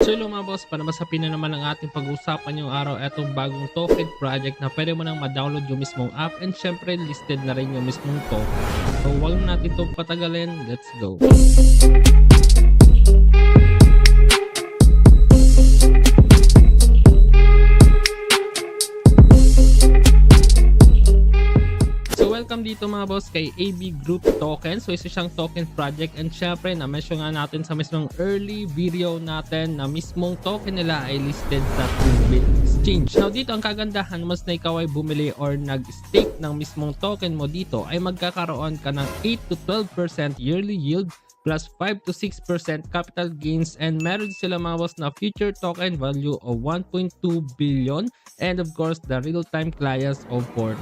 So hello mga boss, para masapin na naman ang ating pag-uusapan yung araw etong bagong token project na pwede mo nang ma-download yung mismong app and syempre listed na rin yung mismong token. So huwag na natin itong patagalin, let's go! Welcome dito mga boss kay AB Group Token. So isa siyang token project and syempre na-mention nga natin sa mismong early video natin na mismong token nila ay listed sa Qubit Exchange. Now dito ang kagandahan, mas na ikaw ay bumili or nag-stake ng mismong token mo dito ay magkakaroon ka ng 8 to 12% yearly yield plus 5 to 6% capital gains and meron sila mga boss na future token value of 1.2 billion and of course the real-time clients of 4,000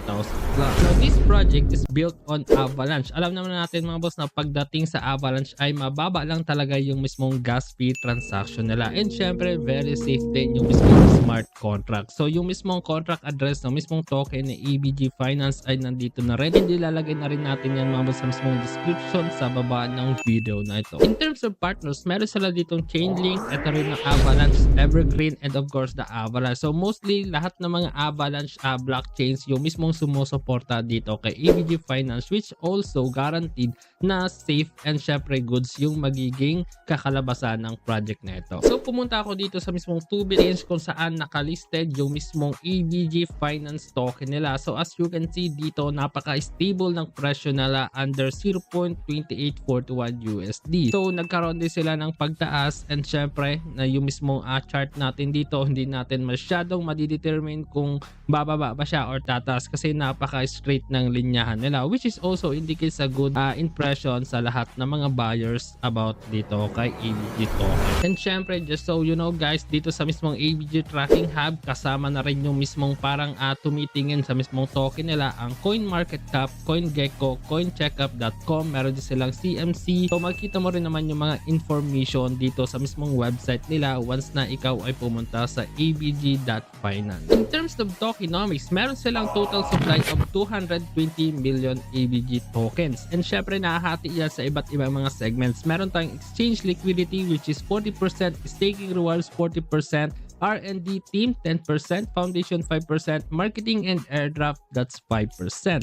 plus. Now this project is built on Avalanche. Alam naman natin mga boss na pagdating sa Avalanche ay mababa lang talaga yung mismong gas fee transaction nila and syempre very safe din yung mismong smart contract. So yung mismong contract address ng mismong token ni ABG Finance ay nandito na rin. Hindi lalagay na rin natin yan mga boss sa mismong description sa baba ng video na ito. In terms of partners, meron sila ditong Chainlink, ito rin ng Avalanche, Evergreen, and of course the Avalanche. So mostly lahat ng mga Avalanche blockchains yung mismong sumusuporta dito kay ABG Finance, which also guaranteed na safe and syempre goods yung magiging kakalabasan ng project na ito. So pumunta ako dito sa mismong Qubit Exchange kung saan nakalisted yung mismong ABG Finance token nila. So as you can see dito, napaka-stable ng presyo nila under 0.2841 USD. So nagkaroon din sila ng pagtaas and syempre na yung mismong chart natin dito hindi natin masyadong madidetermine kung bababa ba siya or tataas kasi napaka-straight ng linyahan nila, which is also indicates a good impression sa lahat ng mga buyers about dito kay ABG token. And syempre just so you know guys, dito sa mismong ABG Tracking Hub kasama na rin yung mismong parang tumitingin sa mismong token nila ang CoinMarketCap, CoinGecko, CoinCheckup.com, meron din silang CMC. So makita mo rin naman yung mga information dito sa mismong website nila once na ikaw ay pumunta sa abg.finance. In terms of tokenomics, meron silang total supply of 220 million ABG tokens. And syempre nahahati yan sa iba't ibang mga segments. Meron tayong exchange liquidity which is 40%, staking rewards 40%, R&D team 10%, foundation 5%, marketing and airdrop that's 5%.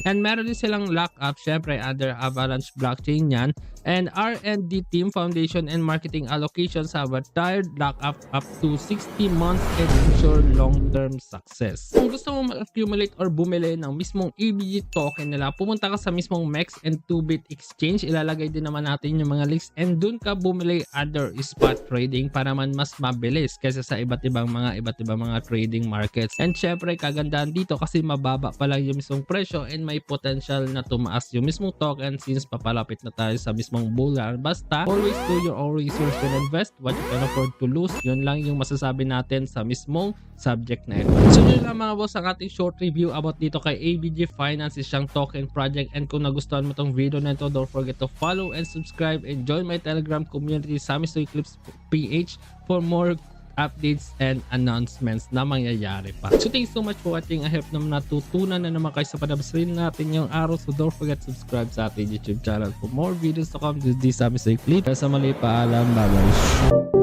And meron din silang lockup syempre under Avalanche blockchain yan, and R&D team, foundation and marketing allocations have a tiered lockup up to 60 months and ensure long-term success. Kung gusto mo mag-accumulate or bumili ng mismong ABG token nila, pumunta ka sa mismong MEX and Qubit Exchange. Ilalagay din naman natin yung mga links and dun ka bumili under spot trading para man mas mabilis kaysa sa iba't ibang mga trading markets. And syempre kagandahan dito kasi mababa pa lang yung mismong presyo and may potential na tumaas yung mismong token since papalapit na tayo sa mismong bull run. Basta always do your own research and invest what you can afford to lose. Yun lang yung masasabi natin sa mismong subject na ito. So yun lang mga boss ang ating short review about dito kay ABG Finance, siyang token project. And kung nagustuhan mo tong video na ito, don't forget to follow and subscribe and join my Telegram community Samisoy Clips PH for more updates and announcements na mangyayari pa. So thanks so much for watching. I hope naman natutunan na naman kayo sa panabasrin natin yung araw. So don't forget to subscribe sa ating YouTube channel for more videos to come. This is Samisoy Clip. Sa mali, paalam. Bye bye.